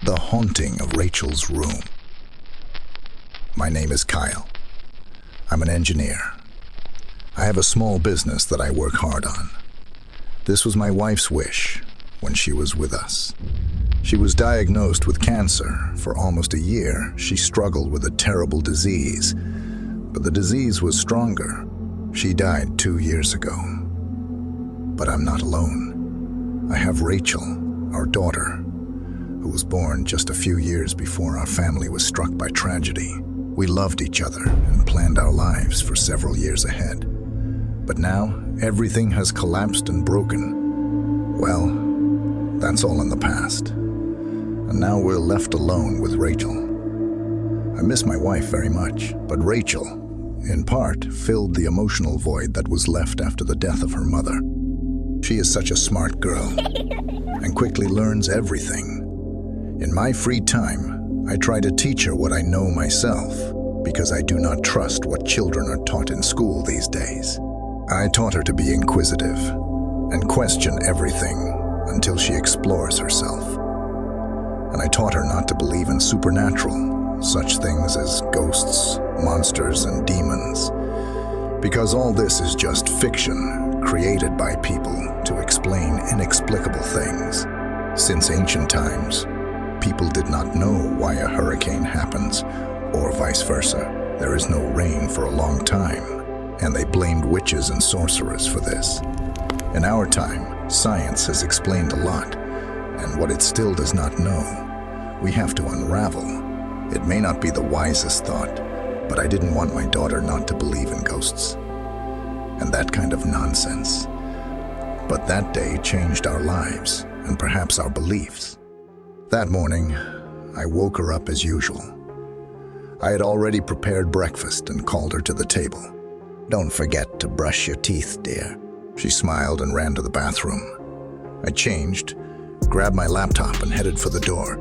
The Haunting of Rachel's Room. My name is Kyle. I'm an engineer. I have a small business that I work hard on. This was my wife's wish when she was with us. She was diagnosed with cancer. For almost a year, she struggled with a terrible disease. But the disease was stronger. She died 2 years ago. But I'm not alone. I have Rachel, our daughter, who was born just a few years before our family was struck by tragedy. We loved each other and planned our lives for several years ahead. But now, everything has collapsed and broken. Well, that's all in the past. And now we're left alone with Rachel. I miss my wife very much, but Rachel, in part, filled the emotional void that was left after the death of her mother. She is such a smart girl and quickly learns everything. In my free time, I try to teach her what I know myself, because I do not trust what children are taught in school these days. I taught her to be inquisitive and question everything until she explores herself. And I taught her not to believe in supernatural, such things as ghosts, monsters, and demons, because all this is just fiction created by people to explain inexplicable things. Since ancient times, people did not know why a hurricane happens, or vice versa. There is no rain for a long time, and they blamed witches and sorcerers for this. In our time, science has explained a lot, and what it still does not know, we have to unravel. It may not be the wisest thought, but I didn't want my daughter not to believe in ghosts and that kind of nonsense. But that day changed our lives, and perhaps our beliefs. That morning, I woke her up as usual. I had already prepared breakfast and called her to the table. "Don't forget to brush your teeth, dear." She smiled and ran to the bathroom. I changed, grabbed my laptop, and headed for the door.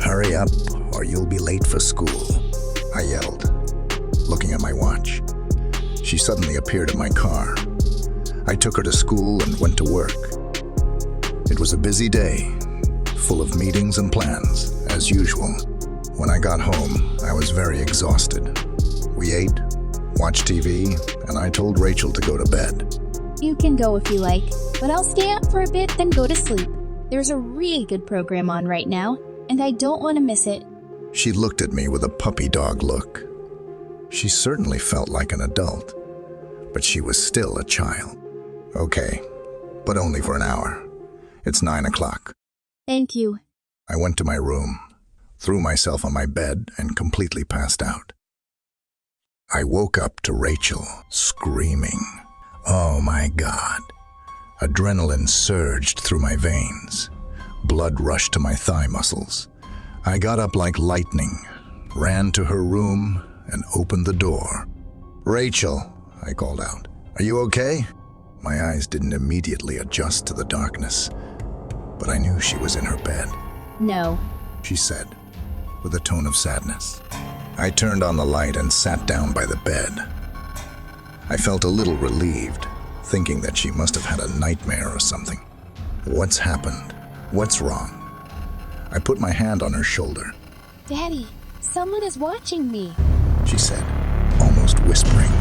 "Hurry up, or you'll be late for school," I yelled, looking at my watch. She suddenly appeared at my car. I took her to school and went to work. It was a busy day, full of meetings and plans, as usual. When I got home, I was very exhausted. We ate, watched TV, and I told Rachel to go to bed. You can go if you like, but I'll stay up for a bit, then go to sleep. There's a really good program on right now, and I don't want to miss it. She looked at me with a puppy dog look. She certainly felt like an adult, but she was still a child. Okay, but only for an hour. It's 9 o'clock. Thank you. I went to my room, threw myself on my bed, and completely passed out. I woke up to Rachel screaming. Oh my God. Adrenaline surged through my veins. Blood rushed to my thigh muscles. I got up like lightning, ran to her room, and opened the door. "Rachel," I called out, "are you okay?" My eyes didn't immediately adjust to the darkness, but I knew she was in her bed. No. She said, with a tone of sadness. I turned on the light and sat down by the bed. I felt a little relieved, thinking that she must have had a nightmare or something. What's happened? What's wrong? I put my hand on her shoulder. Daddy, someone is watching me, she said, almost whispering,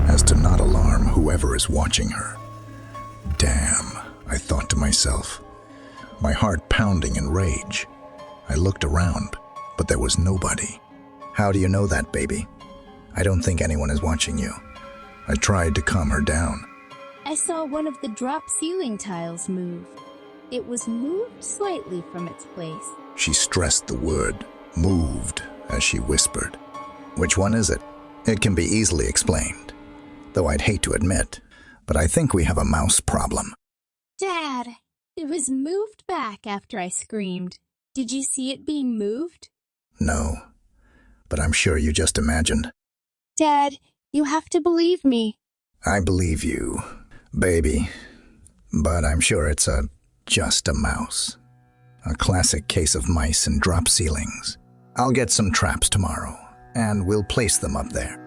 as to not alarm whoever is watching her. Damn, I thought to myself, my heart pounding in rage. I looked around, but there was nobody. "How do you know that, baby? I don't think anyone is watching you." I tried to calm her down. I saw one of the drop ceiling tiles move. It was moved slightly from its place. She stressed the word "moved" as she whispered. "Which one is it?" "It can be easily explained, though I'd hate to admit, but I think we have a mouse problem." Dad, it was moved back after I screamed. Did you see it being moved? No, but I'm sure you just imagined. Dad, you have to believe me. I believe you, baby, but I'm sure it's just a mouse. A classic case of mice and drop ceilings. I'll get some traps tomorrow, and we'll place them up there.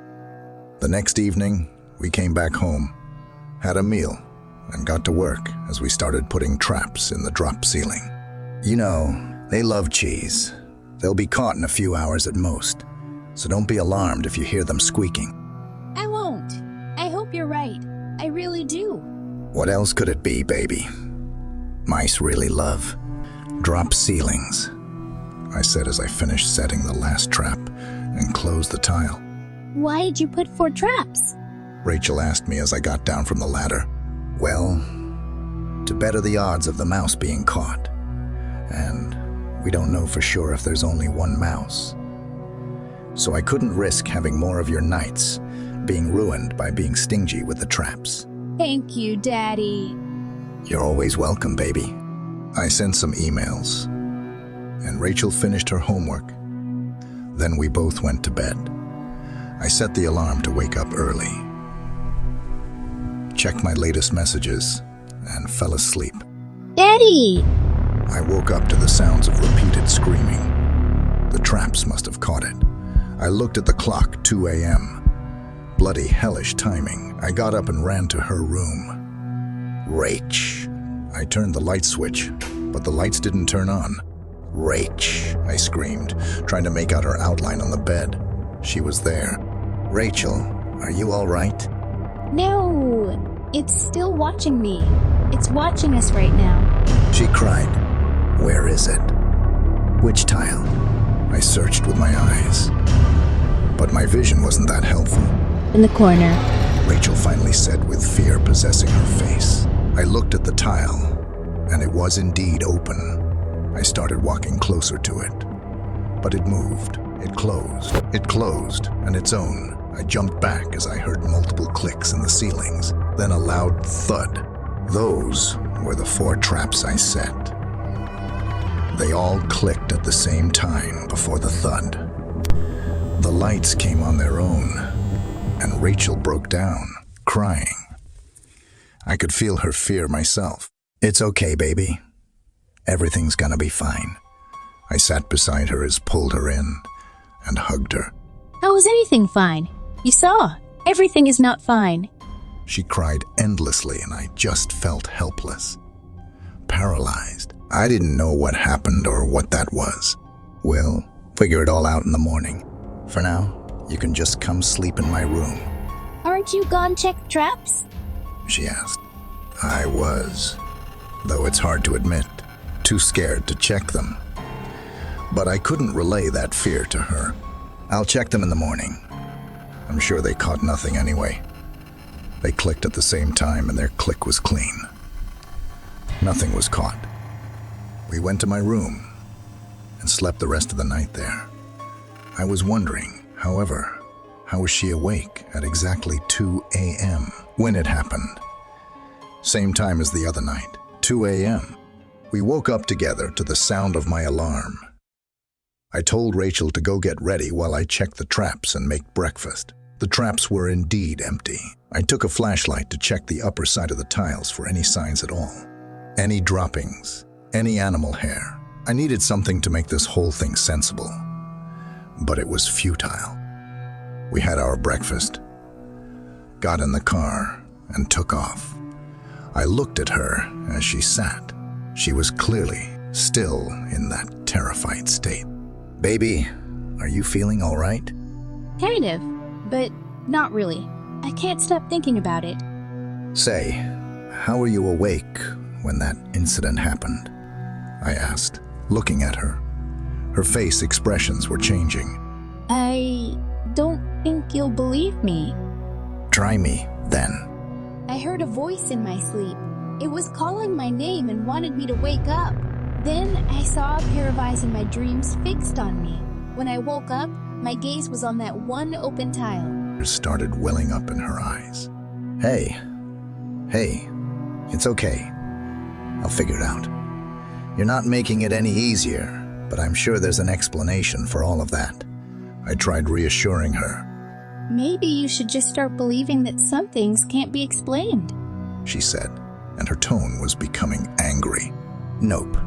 The next evening, we came back home, had a meal, and got to work as we started putting traps in the drop ceiling. You know, They love cheese. They'll be caught in a few hours at most, so don't be alarmed if you hear them squeaking. I won't. I hope you're right. I really do. What else could it be, baby? Mice really love drop ceilings, I said as I finished setting the last trap and closed the tile. Why did you put 4 traps? Rachel asked me as I got down from the ladder. Well, to better the odds of the mouse being caught. And we don't know for sure if there's only one mouse. So I couldn't risk having more of your nights being ruined by being stingy with the traps. Thank you, Daddy. You're always welcome, baby. I sent some emails, and Rachel finished her homework. Then we both went to bed. I set the alarm to wake up early, checked my latest messages, and fell asleep. Daddy! I woke up to the sounds of repeated screaming. The traps must have caught it. I looked at the clock, 2 a.m. Bloody hellish timing. I got up and ran to her room. Rach. I turned the light switch, but the lights didn't turn on. Rach, I screamed, trying to make out her outline on the bed. She was there. Rachel, are you all right? No, it's still watching me. It's watching us right now. She cried. Where is it? Which tile? I searched with my eyes, but my vision wasn't that helpful. In the corner. Rachel finally said with fear possessing her face. I looked at the tile, and it was indeed open. I started walking closer to it, but it moved. It closed on its own. I jumped back as I heard multiple clicks in the ceilings, then a loud thud. Those were the 4 traps I set. They all clicked at the same time before the thud. The lights came on their own, and Rachel broke down, crying. I could feel her fear myself. It's okay, baby. Everything's gonna be fine. I sat beside her as pulled her in and hugged her. How is anything fine? You saw. Everything is not fine. She cried endlessly, and I just felt helpless, paralyzed. I didn't know what happened or what that was. We'll figure it all out in the morning. For now, you can just come sleep in my room. Aren't you gone check traps? She asked. I was, though it's hard to admit, too scared to check them. But I couldn't relay that fear to her. I'll check them in the morning. I'm sure they caught nothing anyway. They clicked at the same time, and their click was clean. Nothing was caught. We went to my room and slept the rest of the night there. I was wondering, however, how was she awake at exactly 2 a.m. when it happened? Same time as the other night, 2 a.m. We woke up together to the sound of my alarm. I told Rachel to go get ready while I checked the traps and make breakfast. The traps were indeed empty. I took a flashlight to check the upper side of the tiles for any signs at all. Any droppings, any animal hair. I needed something to make this whole thing sensible. But it was futile. We had our breakfast, got in the car, and took off. I looked at her as she sat. She was clearly still in that terrified state. Baby, are you feeling all right? Kind of, but not really. I can't stop thinking about it. Say, how were you awake when that incident happened? I asked, looking at her. Her face expressions were changing. I don't think you'll believe me. Try me, then. I heard a voice in my sleep. It was calling my name and wanted me to wake up. Then I saw a pair of eyes in my dreams fixed on me. When I woke up, my gaze was on that one open tile. Tears started welling up in her eyes. Hey, it's okay. I'll figure it out. You're not making it any easier, but I'm sure there's an explanation for all of that. I tried reassuring her. Maybe you should just start believing that some things can't be explained, she said, and her tone was becoming angry. Nope.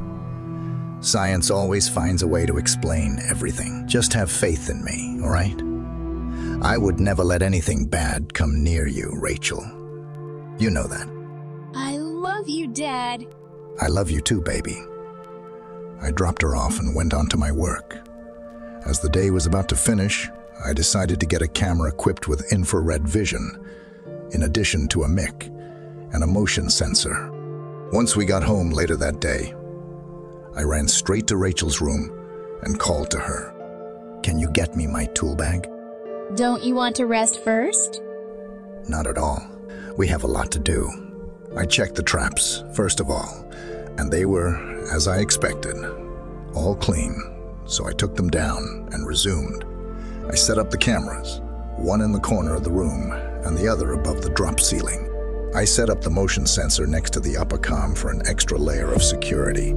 Science always finds a way to explain everything. Just have faith in me, all right? I would never let anything bad come near you, Rachel. You know that. I love you, Dad. I love you too, baby. I dropped her off and went on to my work. As the day was about to finish, I decided to get a camera equipped with infrared vision, in addition to a mic and a motion sensor. Once we got home later that day, I ran straight to Rachel's room and called to her. "Can you get me my tool bag?" Don't you want to rest first? Not at all. We have a lot to do. I checked the traps, first of all, and they were, as I expected, all clean, so I took them down and resumed. I set up the cameras, one in the corner of the room and the other above the drop ceiling. I set up the motion sensor next to the upper comm for an extra layer of security.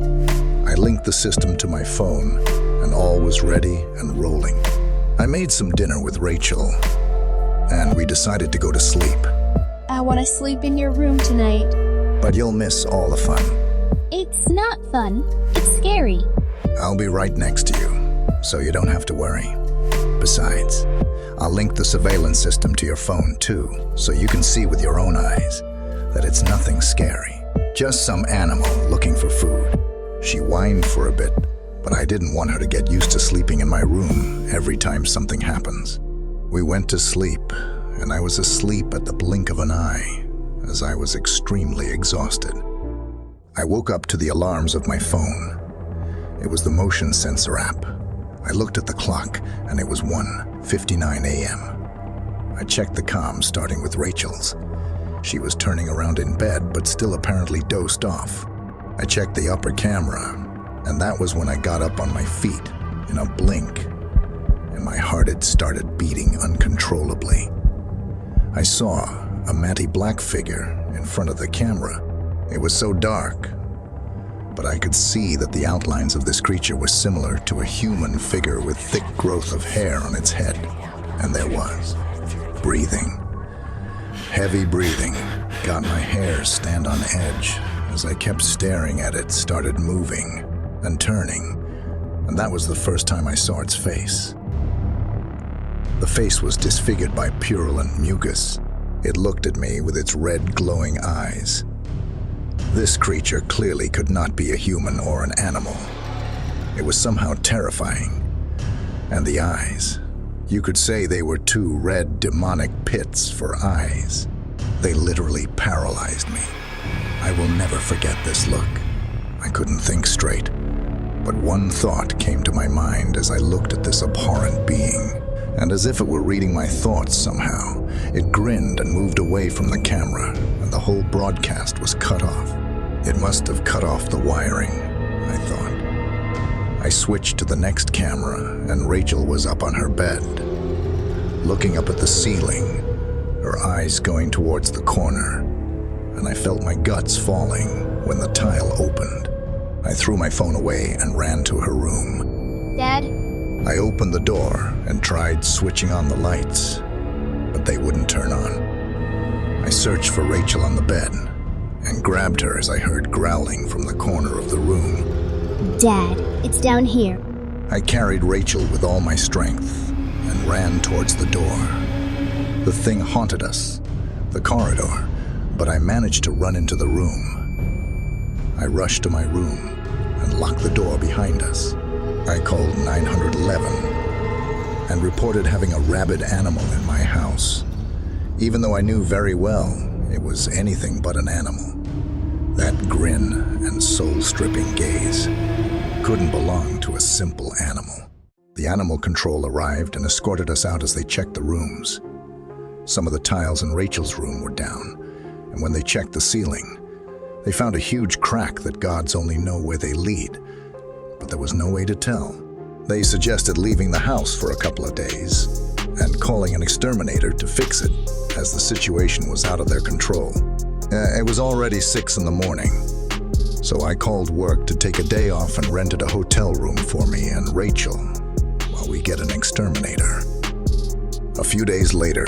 I linked the system to my phone, and all was ready and rolling. I made some dinner with Rachel, and we decided to go to sleep. I want to sleep in your room tonight. But you'll miss all the fun. It's not fun. It's scary. I'll be right next to you, so you don't have to worry. Besides, I'll link the surveillance system to your phone too, so you can see with your own eyes that it's nothing scary. Just some animal looking for food. She whined for a bit, but I didn't want her to get used to sleeping in my room every time something happens. We went to sleep, and I was asleep at the blink of an eye, as I was extremely exhausted. I woke up to the alarms of my phone. It was the motion sensor app. I looked at the clock, and it was 1:59 a.m. I checked the comms, starting with Rachel's. She was turning around in bed, but still apparently dozed off. I checked the upper camera, and that was when I got up on my feet in a blink, and my heart had started beating uncontrollably. I saw a matty black figure in front of the camera. It was so dark, but I could see that the outlines of this creature were similar to a human figure with thick growth of hair on its head. And there was breathing. Heavy breathing got my hair stand on edge as I kept staring at it, started moving and turning, and that was the first time I saw its face. The face was disfigured by purulent mucus. It looked at me with its red glowing eyes. This creature clearly could not be a human or an animal. It was somehow terrifying. And the eyes, you could say they were two red demonic pits for eyes. They literally paralyzed me. I will never forget this look. I couldn't think straight. But one thought came to my mind as I looked at this abhorrent being. And as if it were reading my thoughts somehow, it grinned and moved away from the camera, and the whole broadcast was cut off. It must have cut off the wiring, I thought. I switched to the next camera, and Rachel was up on her bed, looking up at the ceiling, her eyes going towards the corner, and I felt my guts falling when the tile opened. I threw my phone away and ran to her room. Dad? I opened the door and tried switching on the lights, but they wouldn't turn on. I searched for Rachel on the bed and grabbed her as I heard growling from the corner of the room. Dad, it's down here. I carried Rachel with all my strength and ran towards the door. The thing haunted us, the corridor, but I managed to run into the room. I rushed to my room and locked the door behind us. I called 911 and reported having a rabid animal in my house, even though I knew very well it was anything but an animal. That grin and soul-stripping gaze couldn't belong to a simple animal. The animal control arrived and escorted us out as they checked the rooms. Some of the tiles in Rachel's room were down, and when they checked the ceiling, they found a huge crack that gods only know where they lead, but there was no way to tell. They suggested leaving the house for a couple of days and calling an exterminator to fix it, as the situation was out of their control. It was already 6 in the morning, so I called work to take a day off and rented a hotel room for me and Rachel while we get an exterminator. A few days later,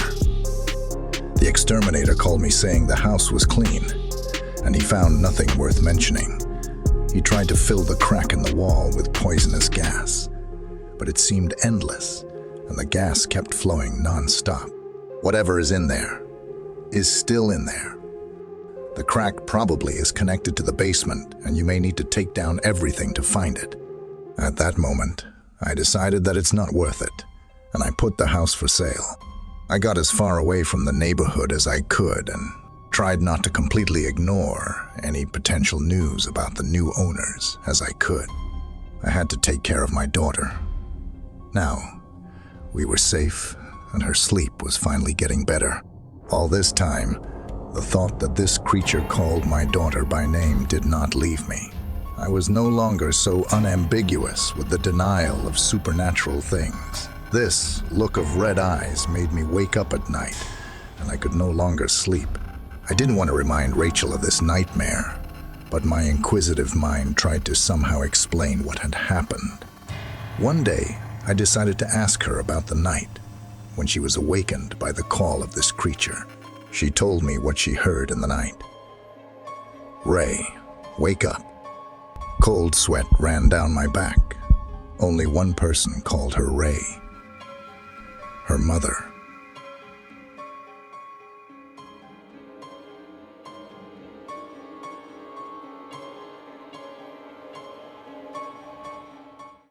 the exterminator called me saying the house was clean, and he found nothing worth mentioning. He tried to fill the crack in the wall with poisonous gas, but it seemed endless, and the gas kept flowing non-stop. Whatever is in there is still in there. The crack probably is connected to the basement, and you may need to take down everything to find it. At that moment, I decided that it's not worth it, and I put the house for sale. I got as far away from the neighborhood as I could and tried not to completely ignore any potential news about the new owners as I could. I had to take care of my daughter. Now, we were safe, and her sleep was finally getting better. All this time, the thought that this creature called my daughter by name did not leave me. I was no longer so unambiguous with the denial of supernatural things. This look of red eyes made me wake up at night, and I could no longer sleep. I didn't want to remind Rachel of this nightmare, but my inquisitive mind tried to somehow explain what had happened. One day, I decided to ask her about the night when she was awakened by the call of this creature. She told me what she heard in the night. "Ray, wake up." Cold sweat ran down my back. Only one person called her Ray. Her mother.